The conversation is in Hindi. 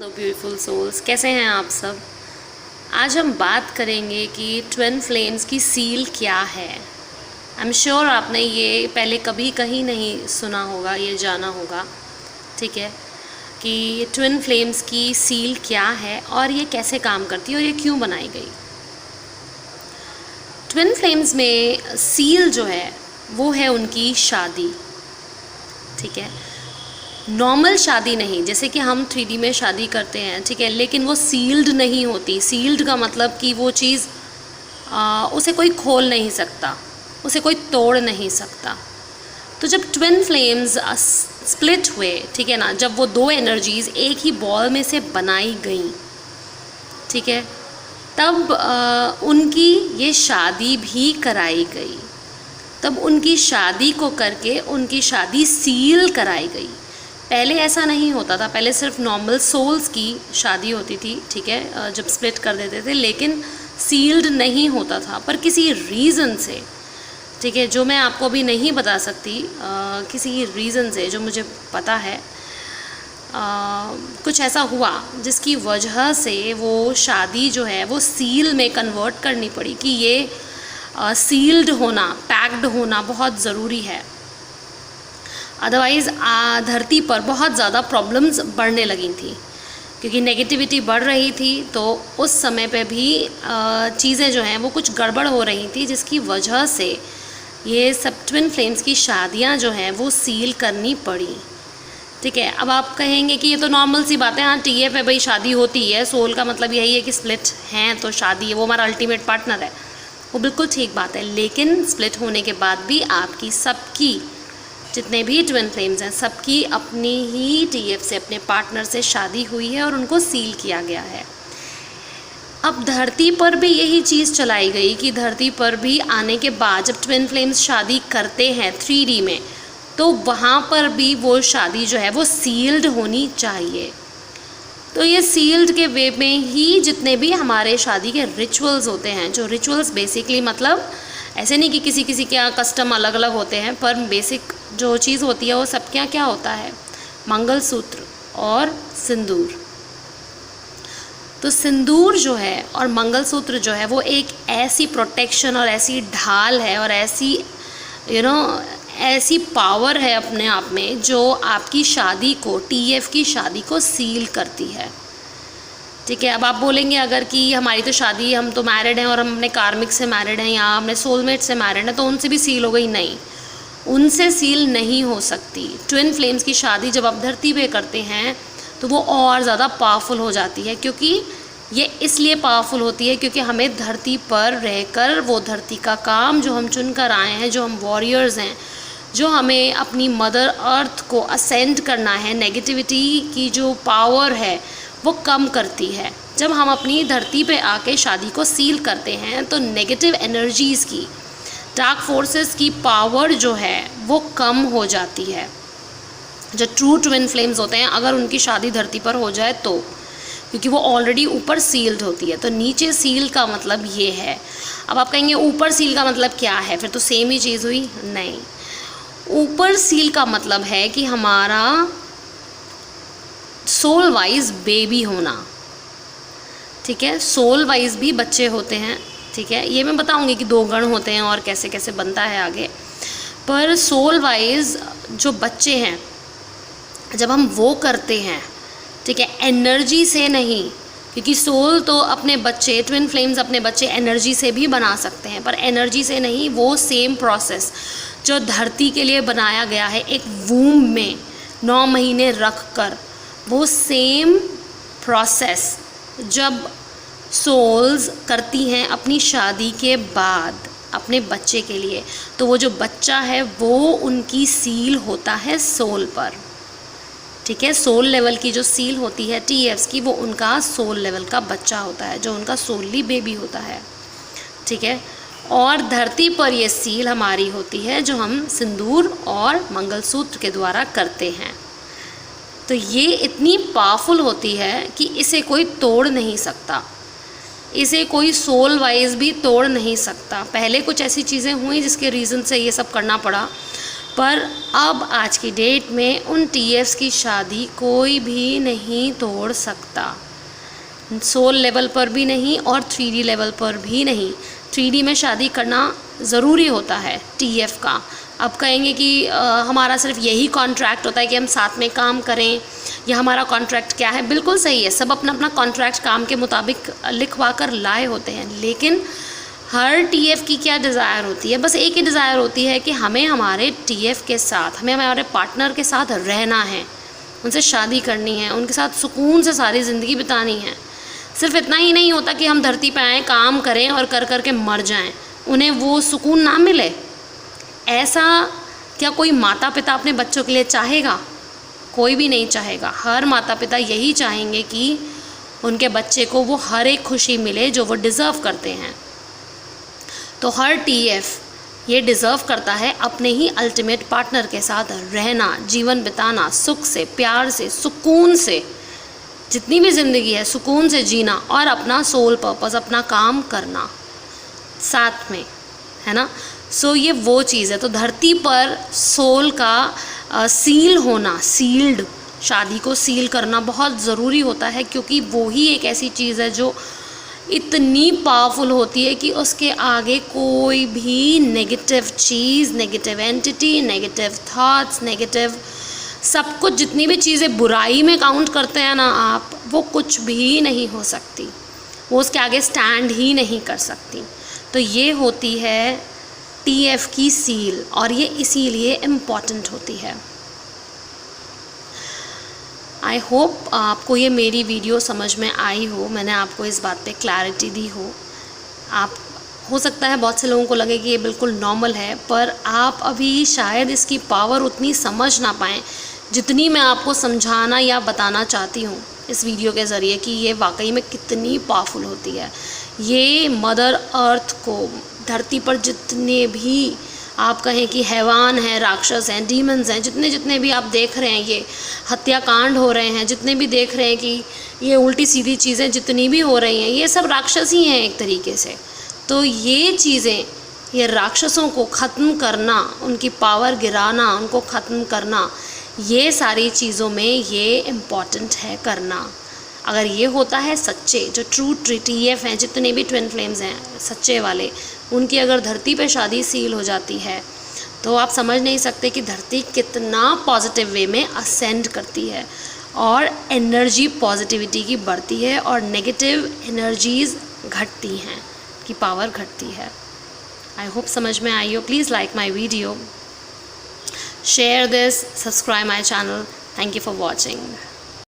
हेलो ब्यूटीफुल सोल्स, कैसे हैं आप सब। आज हम बात करेंगे कि ट्विन फ्लेम्स की सील क्या है। आई एम श्योर आपने ये पहले कभी कहीं नहीं सुना होगा, ये जाना होगा, ठीक है, कि ट्विन फ्लेम्स की सील क्या है और ये कैसे काम करती है और ये क्यों बनाई गई। ट्विन फ्लेम्स में सील जो है वो है उनकी शादी, ठीक है। नॉर्मल शादी नहीं, जैसे कि हम 3D में शादी करते हैं, ठीक है, लेकिन वो सील्ड नहीं होती। सील्ड का मतलब कि वो चीज़ उसे कोई खोल नहीं सकता, उसे कोई तोड़ नहीं सकता। तो जब ट्विन फ्लेम्स स्प्लिट हुए, ठीक है ना, जब वो दो एनर्जीज़ एक ही बॉल में से बनाई गई, ठीक है, तब उनकी ये शादी भी कराई गई। तब उनकी शादी को करके उनकी शादी सील कराई गई। पहले ऐसा नहीं होता था, पहले सिर्फ नॉर्मल सोल्स की शादी होती थी, ठीक है, जब स्प्लिट कर देते थे, लेकिन सील्ड नहीं होता था। पर किसी रीज़न से, ठीक है, जो मैं आपको अभी नहीं बता सकती, किसी रीज़न से जो मुझे पता है, कुछ ऐसा हुआ जिसकी वजह से वो शादी जो है वो सील में कन्वर्ट करनी पड़ी कि ये सील्ड होना, पैक्ड होना बहुत ज़रूरी है। अदरवाइज़ धरती पर बहुत ज़्यादा प्रॉब्लम्स बढ़ने लगी थी, क्योंकि नेगेटिविटी बढ़ रही थी। तो उस समय पे भी चीज़ें जो हैं वो कुछ गड़बड़ हो रही थी, जिसकी वजह से ये सब ट्विन फ्लेम्स की शादियां जो हैं वो सील करनी पड़ी, ठीक है। अब आप कहेंगे कि ये तो नॉर्मल सी बात है, हाँ TF है भाई, शादी होती है, सोल का मतलब यही है कि स्प्लिट हैं तो शादी है, वो हमारा अल्टीमेट पार्टनर है, वो बिल्कुल ठीक बात है। लेकिन स्प्लिट होने के बाद भी आपकी सबकी, जितने भी ट्विन फ्लेम्स हैं, सबकी अपनी ही TF से, अपने पार्टनर से शादी हुई है और उनको सील किया गया है। अब धरती पर भी यही चीज़ चलाई गई कि धरती पर भी आने के बाद जब ट्विन फ्लेम्स शादी करते हैं 3D में, तो वहाँ पर भी वो शादी जो है वो सील्ड होनी चाहिए। तो ये सील्ड के वे में ही जितने भी हमारे शादी के रिचुअल्स होते हैं, जो रिचुअल्स बेसिकली मतलब ऐसे नहीं कि किसी किसी के यहाँ कस्टम अलग अलग होते हैं, पर बेसिक जो चीज़ होती है वो सबके यहाँ क्या होता है, मंगलसूत्र और सिंदूर। तो सिंदूर जो है और मंगलसूत्र जो है वो एक ऐसी प्रोटेक्शन और ऐसी ढाल है और ऐसी ऐसी पावर है अपने आप में, जो आपकी शादी को, TF की शादी को सील करती है, ठीक है। अब आप बोलेंगे अगर कि हमारी तो शादी, हम तो मैरिड हैं और हम अपने कार्मिक से मैरिड हैं या अपने सोलमेट से मैरिड हैं, तो उनसे भी सील हो गई। नहीं, उनसे सील नहीं हो सकती। ट्विन फ्लेम्स की शादी जब आप धरती पे करते हैं तो वो और ज़्यादा पावरफुल हो जाती है, क्योंकि ये इसलिए पावरफुल होती है क्योंकि हमें धरती पर रहकर वो धरती का काम जो हम चुन कर आए हैं, जो हम वॉरियर्स हैं, जो हमें अपनी मदर अर्थ को असेंड करना है, नेगेटिविटी की जो पावर है वो कम करती है। जब हम अपनी धरती पे आके शादी को सील करते हैं तो नेगेटिव एनर्जीज़ की, डार्क फोर्सेस की पावर जो है वो कम हो जाती है। जो ट्रू ट्विन फ्लेम्स होते हैं, अगर उनकी शादी धरती पर हो जाए तो, क्योंकि वो ऑलरेडी ऊपर सील्ड होती है, तो नीचे सील का मतलब ये है। अब आप कहेंगे ऊपर सील का मतलब क्या है, फिर तो सेम ही चीज़ हुई। नहीं, ऊपर सील का मतलब है कि हमारा सोल वाइज बेबी होना, ठीक है। सोल वाइज भी बच्चे होते हैं, ठीक है, ये मैं बताऊंगी कि 2 गण होते हैं और कैसे कैसे बनता है आगे। पर सोल वाइज जो बच्चे हैं, जब हम वो करते हैं, ठीक है, एनर्जी से नहीं, क्योंकि सोल तो अपने बच्चे, ट्विन फ्लेम्स अपने बच्चे एनर्जी से भी बना सकते हैं, पर एनर्जी से नहीं। वो सेम प्रोसेस जो धरती के लिए बनाया गया है, एक वूम में 9 महीने रख कर, वो सेम प्रोसेस जब सोल्स करती हैं अपनी शादी के बाद अपने बच्चे के लिए, तो वो जो बच्चा है वो उनकी सील होता है सोल पर, ठीक है। सोल लेवल की जो सील होती है TFs की, वो उनका सोल लेवल का बच्चा होता है, जो उनका सोली बेबी होता है, ठीक है। और धरती पर ये सील हमारी होती है जो हम सिंदूर और मंगलसूत्र के द्वारा करते हैं। तो ये इतनी पावरफुल होती है कि इसे कोई तोड़ नहीं सकता, इसे कोई सोल वाइज भी तोड़ नहीं सकता। पहले कुछ ऐसी चीज़ें हुई जिसके रीज़न से ये सब करना पड़ा, पर अब आज की डेट में उन TFs की शादी कोई भी नहीं तोड़ सकता, सोल लेवल पर भी नहीं और 3D लेवल पर भी नहीं। 3D में शादी करना ज़रूरी होता है TF का। अब कहेंगे कि हमारा सिर्फ यही कॉन्ट्रैक्ट होता है कि हम साथ में काम करें, या हमारा कॉन्ट्रैक्ट क्या है? बिल्कुल सही है, सब अपना अपना कॉन्ट्रैक्ट काम के मुताबिक लिखवा कर लाए होते हैं, लेकिन हर TF की क्या डिज़ायर होती है? बस एक ही डिज़ायर होती है कि हमें हमारे TF के साथ, हमें हमारे पार्टनर के साथ रहना है, उनसे शादी करनी है, उनके साथ सुकून से सारी ज़िंदगी बितानी है। सिर्फ इतना ही नहीं होता कि हम धरती पर आएँ, काम करें और कर कर के मर जाएं, उन्हें वो सुकून ना मिले। ऐसा क्या कोई माता पिता अपने बच्चों के लिए चाहेगा? कोई भी नहीं चाहेगा। हर माता पिता यही चाहेंगे कि उनके बच्चे को वो हर एक खुशी मिले जो वो डिज़र्व करते हैं। तो हर TF ये डिज़र्व करता है अपने ही अल्टीमेट पार्टनर के साथ रहना, जीवन बिताना, सुख से, प्यार से, सुकून से, जितनी भी ज़िंदगी है सुकून से जीना, और अपना सोल पर्पस, अपना काम करना साथ में, है ना। सो ये वो चीज़ है। तो धरती पर सोल का सील होना, सील्ड, शादी को सील करना बहुत ज़रूरी होता है, क्योंकि वो ही एक ऐसी चीज़ है जो इतनी पावरफुल होती है कि उसके आगे कोई भी नेगेटिव चीज़, negative entity, negative thoughts, negative सब कुछ, जितनी भी चीज़ें बुराई में काउंट करते हैं ना आप, वो कुछ भी नहीं हो सकती, वो उसके आगे स्टैंड ही नहीं कर सकती। तो ये होती है TF की सील, और ये इसीलिए इम्पॉर्टेंट होती है। आई होप आपको ये मेरी वीडियो समझ में आई हो, मैंने आपको इस बात पे क्लैरिटी दी हो। आप, हो सकता है बहुत से लोगों को लगे कि ये बिल्कुल नॉर्मल है, पर आप अभी शायद इसकी पावर उतनी समझ ना पाएँ जितनी मैं आपको समझाना या बताना चाहती हूँ इस वीडियो के ज़रिए, कि ये वाकई में कितनी पावरफुल होती है। ये मदर अर्थ को, धरती पर जितने भी आप कहें कि हैवान हैं, राक्षस हैं, डीमंस हैं, जितने जितने भी आप देख रहे हैं ये हत्याकांड हो रहे हैं, जितने भी देख रहे हैं कि ये उल्टी सीधी चीज़ें जितनी भी हो रही हैं, ये सब राक्षस ही हैं एक तरीके से। तो ये चीज़ें, ये राक्षसों को ख़त्म करना, उनकी पावर गिराना, उनको ख़त्म करना, ये सारी चीज़ों में ये इम्पॉर्टेंट है करना। अगर ये होता है, सच्चे जो ट्रू TF हैं, जितने भी ट्विन फ्लेम्स हैं सच्चे वाले, उनकी अगर धरती पे शादी सील हो जाती है, तो आप समझ नहीं सकते कि धरती कितना पॉजिटिव वे में असेंड करती है, और एनर्जी पॉजिटिविटी की बढ़ती है, और नेगेटिव एनर्जीज़ घटती हैं, की पावर घटती है। आई होप समझ में आई हो। Please like my video, share this, subscribe my channel. Thank you for watching.